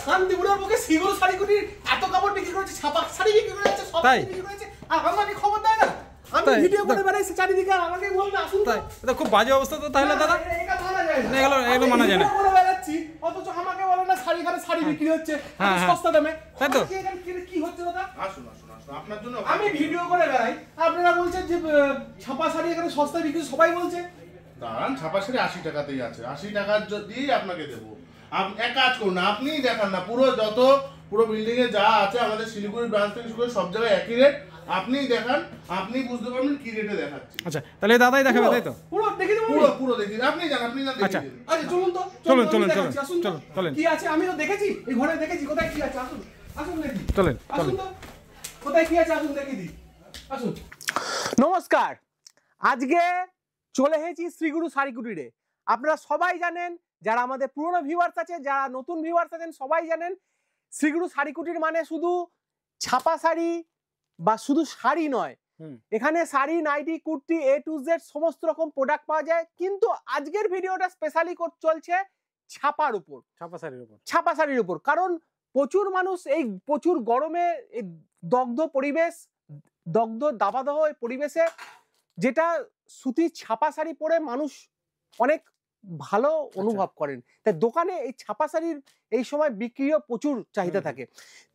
শান্তিপুরের বুকে শ্রীগুরু শাড়িকুটির এত কাপড় বিক্রি করেছে, ছাপা শাড়ি বিক্রি করেছে, সব বিক্রি করেছে, আর আমাকে খবর দেয় না। আমি ভিডিও করে বেড়াইছি চারিদিকে, আমাকে বলবে আসুন। তাই এটা খুব বাজে অবস্থা তো তাহলে দাদা, এটা মানা যায় না, এগুলো মানা যায় না। করে বেড়াচ্ছি অথচ আমাকে বলে না শাড়ি ঘরে শাড়ি বিক্রি হচ্ছে সস্তা দামে, তাই তো? কি হচ্ছে দাদা? আসুন আসুন আসুন, আপনার জন্য আমি ভিডিও করে বেড়াই, আপনারা বলছেন যে ছাপা শাড়ি এখানে সস্তা বিক্রি, সবাই বলছে। দাঁড়ান, ছাপা শাড়ি 80 টাকাতেই আছে, 80 টাকা যদি আপনাকে দেবো। এক কাজ করুন, আপনিই দেখান না পুরো বিল্ডিং এ যা আছে আমাদের শিলিগুড়ি ব্রাঞ্চ থেকে শুরু করে সব জায়গায় একই রেট, আপনিই দেখান, আপনি বুঝতে পারবেন কি রেটে দেখাচ্ছি। আচ্ছা তাহলে দাদাই দেখাবে, তাই তো? পুরো দেখি দেব, পুরো দেখি, আপনি জান, আপনি না দেখি। আচ্ছা চলুন তো, চলুন চলুন। কি আছে আমিও দেখেছি, এই ঘরে দেখেছি, কোথায় কি আছে আসুন, আসুন দেখি, চলেন আসুন তো, কোথায় কি আছে আসুন দেখি দিই, আসুন। নমস্কার, আজকে চলে এসেছি শ্রীগুরু শাড়িকুটিরে। আপনারা সবাই জানেন, যারা আমাদের পুরনো ভিউয়ার্স আছে, যারা নতুন ভিউয়ার্স আছেন, সবাই জানেন শ্রীগুরু শাড়িকুটির মানে শুধু ছাপা শাড়ি বা শুধু শাড়ি নয়, এখানে sari, nightie, kurti, A to Z সমস্ত রকম প্রোডাক্ট পাওয়া যায়। কিন্তু আজকের ভিডিওটা স্পেশালি চলছে ছাপার উপর, ছাপা শাড়ির উপর। কারণ প্রচুর মানুষ এই প্রচুর গরমে, এই দগ্ধ পরিবেশ, দগ্ধ দাবাদহ এই পরিবেশে, যেটা সুতির ছাপা শাড়ি পরে মানুষ অনেক ভালো অনুভব করেন, তাই দোকানে এই ছাপা শাড়ির এই সময় বিক্রিও প্রচুর চাহিদা থাকে।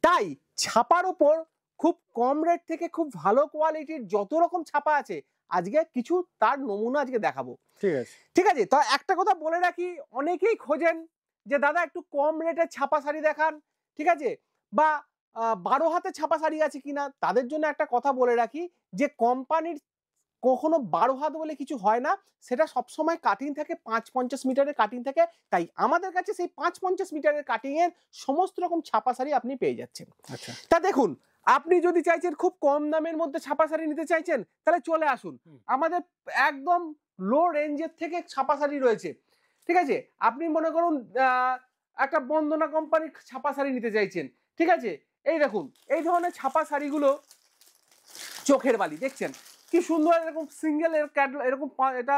তাই ছাপার উপর খুব কম রেট থেকে খুব ভালো কোয়ালিটির যত রকম ছাপা আছে, আজকে কিছু তার নমুনা আজকে দেখাবো। ঠিক আছে, তো একটা কথা বলে রাখি, অনেকেই খোঁজেন যে দাদা একটু কম রেটে ছাপা শাড়ি দেখান, ঠিক আছে, বা 12 হাতে ছাপা শাড়ি আছে কিনা। তাদের জন্য একটা কথা বলে রাখি যে কোম্পানির কখনো 12 হাত বলে কিছু হয় না, সেটা সবসময় কাটিং থাকে, 5-50 মিটারের কাটিং থাকে। তাই আমাদের কাছে সেই 5-50 মিটারের কাটিং এর সমস্ত রকম ছাপা শাড়ি আপনি পেয়ে যাচ্ছেন। আচ্ছা, তা দেখুন, আপনি যদি চাইছেন খুব কম দামের মধ্যে ছাপা শাড়ি নিতে চাইছেন, তাহলে চলে আসুন, আমাদের একদম লো রেঞ্জের থেকে ছাপা শাড়ি রয়েছে। ঠিক আছে, আপনি মনে করুন একটা বন্দনা কোম্পানির ছাপা শাড়ি নিতে চাইছেন, ঠিক আছে, এই দেখুন এই ধরনের ছাপা শাড়িগুলো, চোখের বালি দেখছেন কি সুন্দর, এরকম সিঙ্গেল এরকম এটা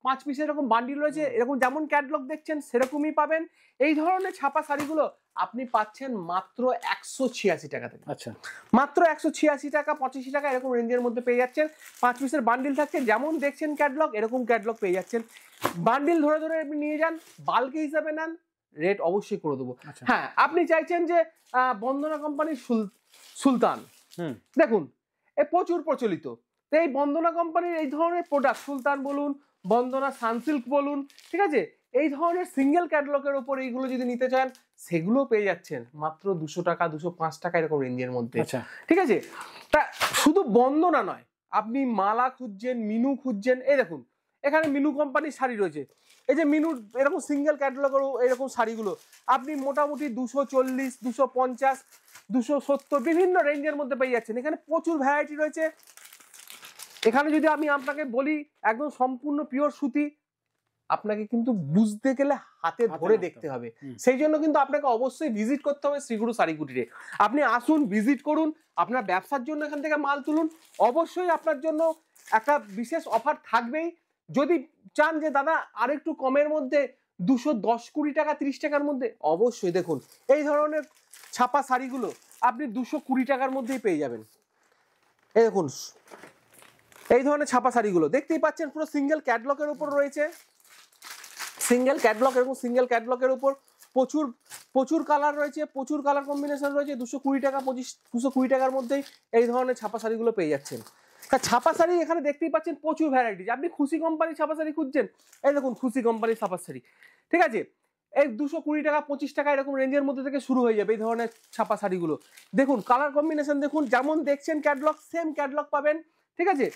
5 পিসের এরকম বান্ডিল রয়েছে, এরকম যেমন ক্যাটালগ দেখছেন সেরকমই পাবেন। এই ধরনের ছাপা শাড়িগুলো আপনি পাচ্ছেন মাত্র 186 টাকা থেকে। আচ্ছা, মাত্র 186 টাকা, 85 টাকা এরকম রেঞ্জের মধ্যে পেয়ে যাচ্ছেন। 5 পিসের বান্ডিল থাকছে, যেমন দেখছেন ক্যাটালগ এরকম ক্যাটালগ পেয়ে যাচ্ছেন। বান্ডিল ধরে ধরে আপনি নিয়ে যান, বাল্কে হিসাবে নেন, রেট অবশ্যই করে দেবো। হ্যাঁ, আপনি চাইছেন যে বন্দনা কোম্পানির সুলতান, দেখুন এ প্রচুর প্রচলিত, এই বন্দনা কোম্পানির এই ধরনের প্রোডাক্ট, সুলতান বলুন, বন্দনা সানসিল্ক বলুন, ঠিক আছে, এই ধরনের সিঙ্গেল ক্যাটালগের উপর এইগুলো যদি নিতে চান, সেগুলো পেয়ে যাচ্ছেন মাত্র 200 টাকা, 205 টাকা এরকম রেঞ্জের মধ্যে। ঠিক আছে, তা শুধু বন্দনা নয়, আপনি মালা খুঁজছেন, মিনু খুঁজছেন, এই দেখুন এখানে মিনু কোম্পানির শাড়ি রয়েছে, এই যে মিনুর এরকম সিঙ্গেল ক্যাটালগের এরকম শাড়িগুলো আপনি মোটামুটি 240, 250, 270 বিভিন্ন রেঞ্জের মধ্যে পেয়ে যাচ্ছেন। এখানে প্রচুর ভ্যারাইটি রয়েছে। এখানে যদি আমি আপনাকে বলি একদম সম্পূর্ণ পিওর সুতি, আপনাকে কিন্তু বুঝতে গেলে হাতে ধরে দেখতে হবে, সেই জন্য কিন্তু আপনাকে অবশ্যই ভিজিট করতে হবে শ্রীগুরু শাড়িকুটিরে। আপনি আসুন, ভিজিট করুন, আপনার ব্যবসার জন্য এখান থেকে মাল তুলুন, অবশ্যই আপনার জন্য একটা বিশেষ অফার থাকবেই। যদি চান যে দাদা আরেকটু কমের মধ্যে 210-20 টাকা, 30 টাকার মধ্যে, অবশ্যই দেখুন এই ধরনের ছাপা শাড়িগুলো আপনি 220 টাকার মধ্যেই পেয়ে যাবেন। এই দেখুন এই ধরনের ছাপা শাড়িগুলো দেখতেই পাচ্ছেন, পুরো সিঙ্গেল ক্যাটালগের উপর রয়েছে, সিঙ্গেল ক্যাটালগ, এরকম সিঙ্গেল ক্যাটালগের উপর প্রচুর প্রচুর কালার রয়েছে, প্রচুর কালার কম্বিনেশন রয়েছে। 220 টাকা, 220 টাকার মধ্যেই এই ধরনের ছাপা শাড়িগুলো পেয়ে যাচ্ছেন। তা ছাপা শাড়ি এখানে দেখতেই পাচ্ছেন প্রচুর ভ্যারাইটি। আপনি খুশি কোম্পানির ছাপা শাড়ি খুঁজছেন, এই দেখুন খুশি কোম্পানির ছাপা শাড়ি, ঠিক আছে, এই 220 টাকা, 25 টাকা এরকম রেঞ্জের মধ্যে থেকে শুরু হয়ে যাবে এই ধরনের ছাপা শাড়িগুলো। দেখুন কালার কম্বিনেশন দেখুন, যেমন দেখছেন ক্যাটালগ সেম ক্যাটালগ পাবেন, ঠিক আছে।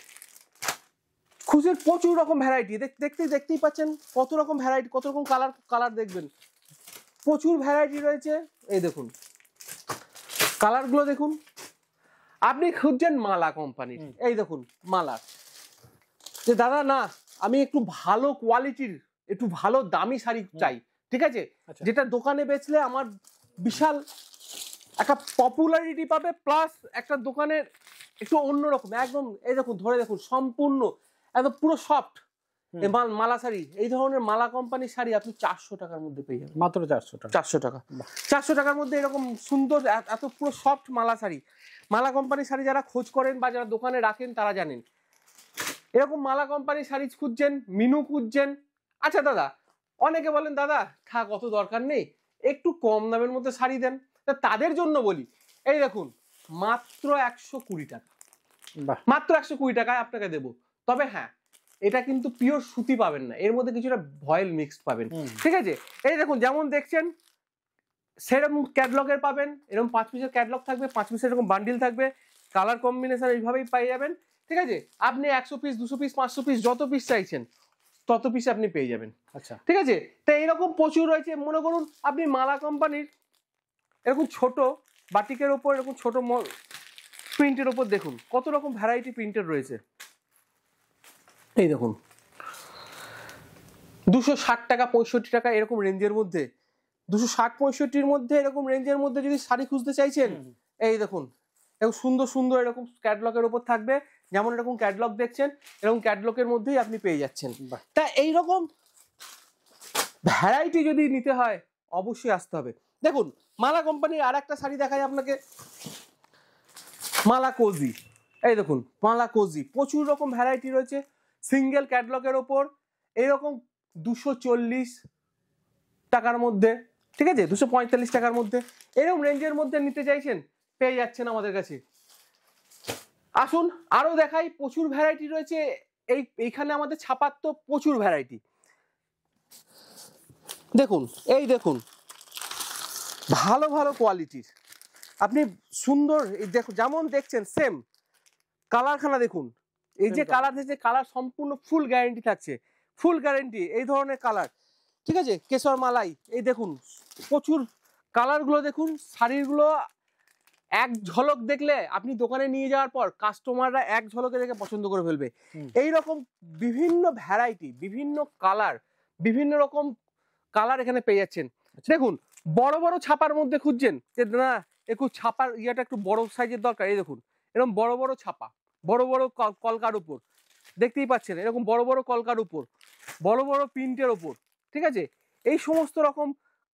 খুশির প্রচুর রকম ভ্যারাইটি, দেখতেই পাচ্ছেন কত রকম ভ্যারাইটি, কত রকম কালার দেখবেন, প্রচুর ভ্যারাইটি রয়েছে। এই দেখুন কালারগুলো দেখুন। আপনি খুঁজছেন মালা কোম্পানির, এই দেখুন মালা, যে দাদা না আমি একটু ভালো কোয়ালিটির, একটু ভালো দামি শাড়ি চাই, ঠিক আছে, যেটা দোকানে বেচলে আমার বিশাল একটা পপুলারিটি পাবে, প্লাস একটা দোকানের একটু অন্যরকম একদম। এই দেখুন ধরে দেখুন সম্পূর্ণ একদম পুরো সফট, মালা শাড়ি, এই ধরনের মালা কোম্পানির শাড়ি আপনি 400 টাকার মধ্যে পেয়ে যাবেন, মাত্র 400 টাকা। 400 টাকা, 400 টাকার মধ্যে এরকম সুন্দর এত পুরো সফট মালা শাড়ি। মালা কোম্পানির শাড়ি যারা খোঁজ করেন বা যারা দোকানে রাখেন তারা জানেন। এরকম মালা কোম্পানির শাড়ি খুঁজছেন, মিনু খুঁজছেন। আচ্ছা দাদা, অনেকে বলেন দাদা থাক অত দরকার নেই, একটু কম দামের মধ্যে শাড়ি দেন। তাদের জন্য বলি, এই দেখুন মাত্র 120 টাকা, মাত্র 120 টাকায় আপনাকে দেবো। তবে হ্যাঁ, এটা কিন্তু পিওর সুতি পাবেন না, এর মধ্যে কিছুটা ভয়েল মিক্সড পাবেন, ঠিক আছে? এই দেখুন যেমন দেখছেন সেরকম ক্যাটলগের পাবেন, এরকম 5 পিসের ক্যাটলগ থাকবে, 5 পিসের এরকম বান্ডিল থাকবে, কালার কম্বিনেশন এইভাবেই পেয়ে যাবেন, ঠিক আছে? আপনি 100 পিস 200 পিস 500 পিস যত পিস চাইছেন তত পিস আপনি পেয়ে যাবেন। আচ্ছা, ঠিক আছে? তো এইরকম প্রচুর রয়েছে। মনে করুন আপনি মালা কোম্পানির এরকম ছোট বাটিকের ওপর এরকম ছোট প্রিন্টের ওপর দেখুন কত রকম ভ্যারাইটি প্রিন্টের রয়েছে। এই দেখুন 260 টাকা 65 টাকা এরকম রেঞ্জের মধ্যে, 260-65-র মধ্যে এরকম রেঞ্জের মধ্যে যদি শাড়ি খুঁজতে চাইছেন, এই দেখুন এরকম সুন্দর সুন্দর এরকম ক্যাটলগের উপর থাকবে, যেমন এরকম ক্যাটলগ দেখছেন এরকম ক্যাটলগের মধ্যেই আপনি পেয়ে যাচ্ছেন। তা এইরকম ভ্যারাইটি যদি নিতে হয় অবশ্যই আসতে হবে। দেখুন মালা কোম্পানির আর একটা শাড়ি দেখাই আপনাকে, মালা কোজি। এই দেখুন মালা কোজি, প্রচুর রকম ভ্যারাইটি রয়েছে সিঙ্গেল ক্যাটলগের ওপর, এইরকম 240 টাকার মধ্যে, ঠিক আছে? 245 টাকার মধ্যে এরকম রেঞ্জের মধ্যে নিতে চাইছেন পেয়ে যাচ্ছেন আমাদের কাছে। আসুন আরো দেখাই, প্রচুর ভ্যারাইটি রয়েছে এইখানে আমাদের ছাপার তো প্রচুর ভ্যারাইটি। দেখুন এই দেখুন ভালো ভালো কোয়ালিটির আপনি সুন্দর, দেখুন যেমন দেখছেন সেম কালারখানা দেখুন, এই যে কালার দিয়েছে কালার সম্পূর্ণ ফুল গ্যারেন্টি থাকছে, ফুল গ্যারেন্টি এই ধরনের কালার, ঠিক আছে? কেশর মালাই, এই দেখুন প্রচুর কালারগুলো দেখুন, শাড়িগুলো এক ঝলক দেখলে আপনি দোকানে নিয়ে যাওয়ার পর কাস্টমাররা এক ঝলকে দেখে পছন্দ করে ফেলবে। এই রকম বিভিন্ন ভ্যারাইটি, বিভিন্ন কালার, বিভিন্ন রকম কালার এখানে পেয়ে যাচ্ছেন। দেখুন বড় বড় ছাপার মধ্যে খুঁজছেন যে না একটু ছাপার ইয়েটা একটু বড় সাইজের দরকার, এই দেখুন এরকম বড় বড় ছাপা, বড় বড় কলকার উপর দেখতেই পাচ্ছেন, এরকম বড় বড় কলকার উপর, বড় বড় প্রিন্টের ওপর, ঠিক আছে? এই সমস্ত রকম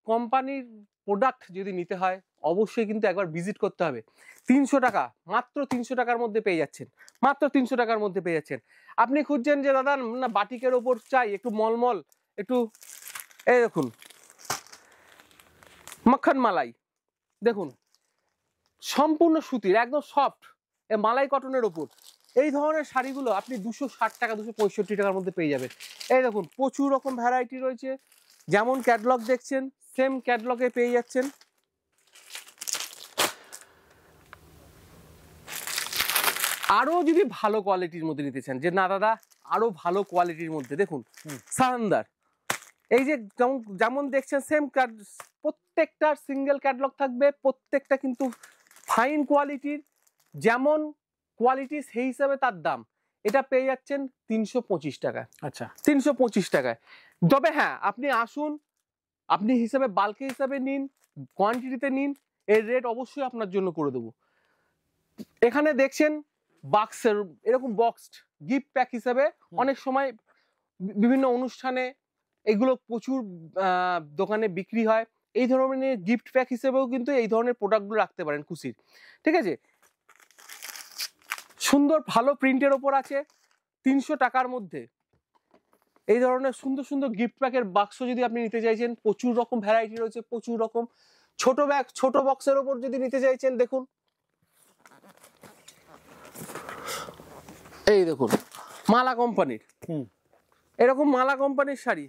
কোম্পানির প্রোডাক্ট যদি নিতে হয় অবশ্যই কিন্তু একবার ভিজিট করতে হবে। 300 টাকা, মাত্র 300 টাকার মধ্যে পেয়ে যাচ্ছেন, মাত্র 300 টাকার মধ্যে পেয়ে যাচ্ছেন। আপনি খুঁজছেন যে দাদা না বাটিকের ওপর চাই একটু মলমল একটু, এই দেখুন মাখন মালাই, দেখুন সম্পূর্ণ সুতির একদম সফট মালাই কটনের ওপর এই ধরনের শাড়িগুলো আপনি 260 টাকা 265 টাকার মধ্যে পেয়ে যাবেন। এই দেখুন প্রচুর রকম ভ্যারাইটি রয়েছে, যেমন ক্যাটলগ দেখছেন সেম ক্যাটলগে পেয়ে যাচ্ছেন। আরো যদি ভালো কোয়ালিটির মধ্যে নিতে চান যে না দাদা আরো ভালো কোয়ালিটির মধ্যে দেখুন সারান্দার, এই যে যেমন দেখছেন সেম প্রত্যেকটা সিঙ্গেল ক্যাটলগ থাকবে, প্রত্যেকটা কিন্তু ফাইন কোয়ালিটির, যেমন কোয়ালিটি সেই হিসাবে তার দাম। এটা পেয়ে যাচ্ছেন 325 টাকায়। আচ্ছা 325 টাকায়। তবে হ্যাঁ আপনি আসুন, আপনি হিসাবে বাল্কে হিসাবে নিন, কোয়ান্টিটিতে নিন, এর রেট অবশ্যই আপনার জন্য করে দেবো। এখানে দেখছেন বাক্সের এরকম বক্সড গিফট প্যাক হিসাবে অনেক সময় বিভিন্ন অনুষ্ঠানে এগুলো প্রচুর দোকানে বিক্রি হয়, এই ধরনের গিফট প্যাক হিসেবেও কিন্তু এই ধরনের প্রোডাক্টগুলো রাখতে পারেন খুশির, ঠিক আছে? সুন্দর ভালো প্রিন্টের ওপর আছে 300 টাকার মধ্যে এই ধরনের সুন্দর সুন্দর গিফট প্যাকের বাক্স যদি আপনি নিতে চাইছেন প্রচুর রকম ভ্যারাইটি রয়েছে, প্রচুর রকম। ছোট ব্যাগ ছোট বক্সের ওপর যদি নিতে চাইছেন দেখুন এই দেখুন মালা কোম্পানির, এরকম মালা কোম্পানির শাড়ি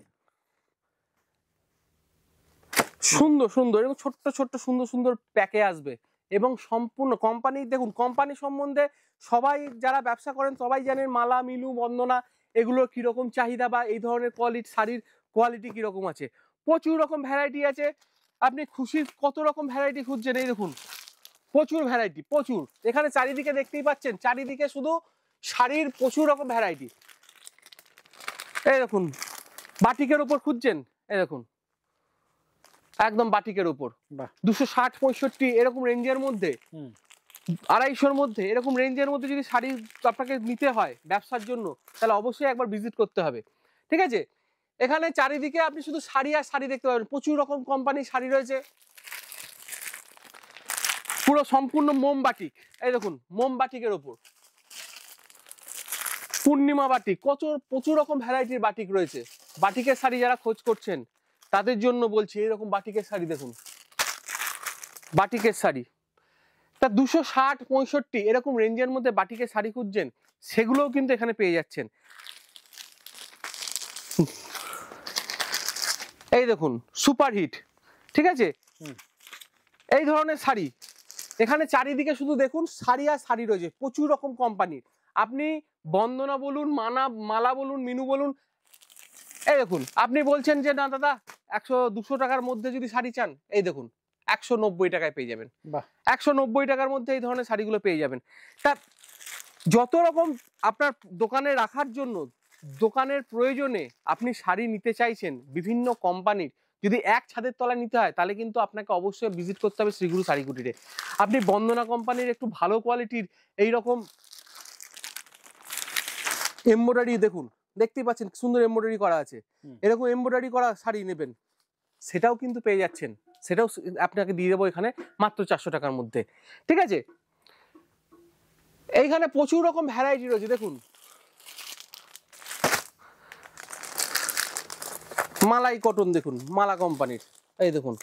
সুন্দর সুন্দর এবং ছোট্ট ছোট্ট সুন্দর সুন্দর প্যাকে আসবে এবং সম্পূর্ণ কোম্পানি। দেখুন কোম্পানি সম্বন্ধে সবাই যারা ব্যবসা করেন সবাই জানেন মালা মিলু বন্দনা এগুলোর কিরকম চাহিদা বা এই ধরনের কোয়ালিটি শাড়ির কোয়ালিটি কিরকম আছে, প্রচুর রকম ভ্যারাইটি আছে। আপনি খুশির কত রকম ভ্যারাইটি খুঁজছেন, এই দেখুন প্রচুর ভ্যারাইটি, প্রচুর। এখানে চারিদিকে দেখতেই পাচ্ছেন চারিদিকে শুধু শাড়ির প্রচুর রকম ভ্যারাইটি। এই দেখুন বাটিকের উপর খুঁজছেন, এই দেখুন একদম বাটিকের উপর 260-65 এরকম রেঞ্জের মধ্যে, 250-র মধ্যে এরকম রেঞ্জের মধ্যে যদি শাড়ি আপনাকে নিতে হয় ব্যবসার জন্য তাহলে অবশ্যই একবার ভিজিট করতে হবে, ঠিক আছে, এখানে চারিদিকে আপনি শুধু শাড়ি আর শাড়ি দেখতে পাবেন, প্রচুর রকম কোম্পানির শাড়ি রয়েছে, পুরো সম্পূর্ণ মোম বাটিক। এই দেখুন মোম বাটিকের ওপর পূর্ণিমা বাটিক, প্রচুর রকম ভ্যারাইটির বাটিক রয়েছে। বাটিকের শাড়ি যারা খোঁজ করছেন তাদের জন্য বলছি, এইরকম বাটিকের শাড়ি দেখুন, বাটিকের শাড়ি তা 260-65 এরকম রেঞ্জের মধ্যে বাটিকের শাড়ি খুঁজছেন, সেগুলোও কিন্তু এখানে পেয়ে যাচ্ছেন। এই দেখুন সুপারহিট, ঠিক আছে, এই ধরনের শাড়ি এখানে চারিদিকে শুধু দেখুন শাড়ি আর শাড়ি রয়েছে, প্রচুর রকম কোম্পানির। আপনি বন্দনা বলুন, মালা বলুন, মিনু বলুন, এই দেখুন আপনি বলছেন যে না দাদা 100-200 টাকার মধ্যে যদি শাড়ি চান, এই দেখুন 190 টাকায় পেয়ে যাবেন। 190 টাকার মধ্যে এই ধরনের শাড়িগুলো পেয়ে যাবেন। তা যত রকম আপনার দোকানে রাখার জন্য, দোকানের প্রয়োজনে আপনি শাড়ি নিতে চাইছেন বিভিন্ন কোম্পানির, যদি এক ছাদের তলায় নিতে হয় তাহলে কিন্তু আপনাকে অবশ্যই ভিজিট করতে হবে শ্রীগুরু শাড়ি কুটিরে। আপনি বন্দনা কোম্পানির একটু ভালো কোয়ালিটির এইরকম এমব্রয়ডারি দেখুন, দেখতেই পাচ্ছেন সুন্দর এমব্রয়ডারি করা আছে, এরকম এমব্রয়ডারি করা শাড়ি নেবেন সেটাও কিন্তু পেয়ে যাচ্ছেন, সেটাও আপনাকে দিয়ে দেবো এখানে মাত্র 400 টাকার মধ্যে। ঠিক আছে, এইখানে প্রচুর রকম ভ্যারাইটি রয়েছে, দেখুন মালাই কটন, দেখুন মালা কোম্পানির, এই দেখুন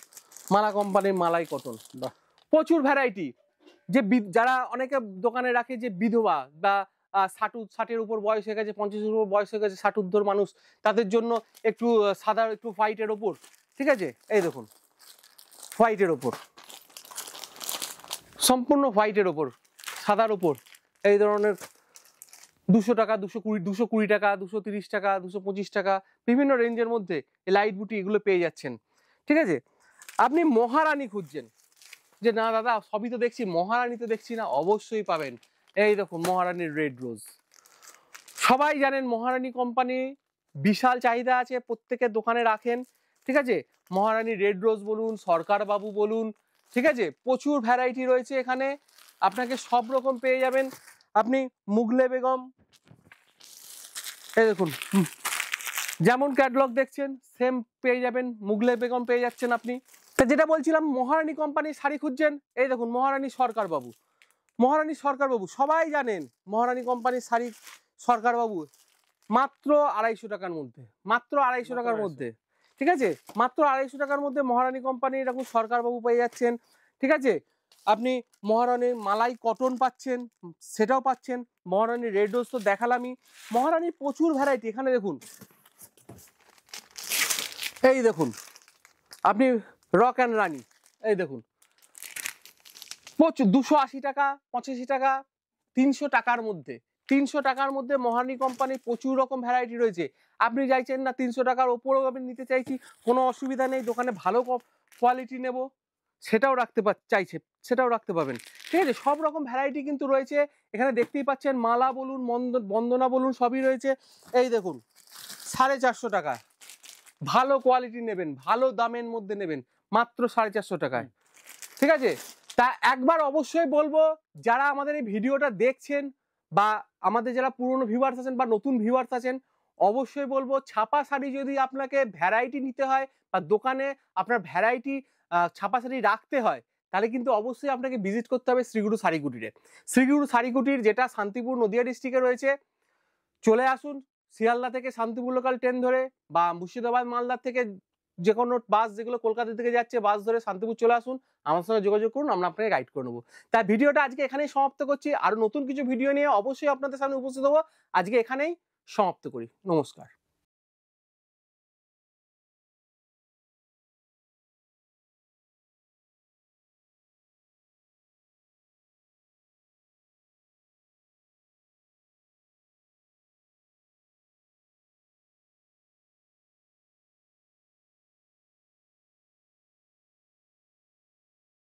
মালা কোম্পানির মালাই কটন, প্রচুর ভ্যারাইটি। যে যারা অনেকে দোকানে রাখে যে বিধবা বা 60-এর উপর বয়স হয়ে গেছে, 50-এর উপর বয়স হয়ে গেছে, 60 ঊর্ধ্বর মানুষ, তাদের জন্য একটু সাদা একটু হোয়াইটের ওপর, ঠিক আছে, এই দেখুন হোয়াইটের ওপর, সম্পূর্ণ হোয়াইটের ওপর, সাদার ওপর এই ধরনের 200 টাকা, 220 টাকা, 230 টাকা, 225 টাকা, বিভিন্ন রেঞ্জের মধ্যে এই লাইট বুটি এগুলো পেয়ে যাচ্ছেন। ঠিক আছে, আপনি মহারানী খুঁজছেন যে না দাদা সবই তো দেখছি, মহারানী তো দেখছি না, অবশ্যই পাবেন। এই দেখুন মহারানীর রেড রোজ, সবাই জানেন মহারানী কোম্পানি বিশাল চাহিদা আছে, প্রত্যেকের দোকানে রাখেন। ঠিক আছে, মহারানী রেড রোজ বলুন, সরকার বাবু বলুন, ঠিক আছে, প্রচুর ভ্যারাইটি রয়েছে এখানে, আপনাকে সব রকম পেয়ে যাবেন। আপনি মুগলে বেগম, এই দেখুন যেমন ক্যাটালগ দেখছেন সেম পেয়ে যাবেন, মুগলে বেগম পেয়ে যাচ্ছেন আপনি। তা যেটা বলছিলাম মহারানী কোম্পানির শাড়ি খুঁজছেন, এই দেখুন মহারানী সরকার বাবু, মহারানী সরকার বাবু সবাই জানেন মহারানী কোম্পানির শাড়ি সরকার বাবু মাত্র 250 টাকার মধ্যে, মাত্র 250 টাকার মধ্যে। ঠিক আছে, মাত্র 250 টাকার মধ্যে মহারানী কোম্পানির এরকম সরকার বাবু পেয়ে যাচ্ছেন। ঠিক আছে, আপনি মহারানীর মালাই কটন পাচ্ছেন, সেটাও পাচ্ছেন। মহারানীর রেড রোজ তো দেখালামই, মহারানীর প্রচুর ভ্যারাইটি এখানে দেখুন, এই দেখুন আপনি রক অ্যান্ড রানী, এই দেখুন প্রচুর 280 টাকা, 85 টাকা, 300 টাকার মধ্যে, 300 টাকার মধ্যে মহারানী কোম্পানির প্রচুর রকম ভ্যারাইটি রয়েছে। আপনি চাইছেন না 300 টাকার ওপরেও আমি নিতে চাইছি, কোনো অসুবিধা নেই, দোকানে ভালো কোয়ালিটি নেব, সেটাও চাইছে, সেটাও রাখতে পারবেন। ঠিক আছে, সব রকম ভ্যারাইটি কিন্তু রয়েছে এখানে, দেখতেই পাচ্ছেন মালা বলুন, বন্দনা বলুন, সবই রয়েছে। এই দেখুন 450 টাকা, ভালো কোয়ালিটি নেবেন, ভালো দামের মধ্যে নেবেন, মাত্র 450 টাকায়। ঠিক আছে, তা একবার অবশ্যই বলবো যারা আমাদের এই ভিডিওটা দেখছেন বা আমাদের যারা পুরনো ভিউয়ার্স আছেন বা নতুন ভিউয়ার্স আছেন, অবশ্যই বলবো ছাপা শাড়ি যদি আপনাকে ভ্যারাইটি নিতে হয় বা দোকানে আপনার ভ্যারাইটি ছাপা শাড়ি রাখতে হয়, তাহলে কিন্তু অবশ্যই আপনাকে ভিজিট করতে হবে শ্রীগুরু শাড়ি কুটিরে। শ্রীগুরু শাড়ি কুটির যেটা শান্তিপুর নদিয়া ডিস্ট্রিক্টে রয়েছে, চলে আসুন শিয়ালদা থেকে শান্তিপুর লোকাল ট্রেন ধরে বা মুর্শিদাবাদ মালদার থেকে যে কোনো বাস যেগুলো কলকাতা থেকে যাচ্ছে বাস ধরে শান্তিপুর চলে আসুন, আমার সঙ্গে যোগাযোগ করুন, আমরা আপনাকে গাইড করে নেবো। তাই ভিডিওটা আজকে এখানেই সমাপ্ত করছি, আর নতুন কিছু ভিডিও নিয়ে অবশ্যই আপনাদের সামনে উপস্থিত হবো। আজকে এখানেই সমাপ্ত করি, নমস্কার।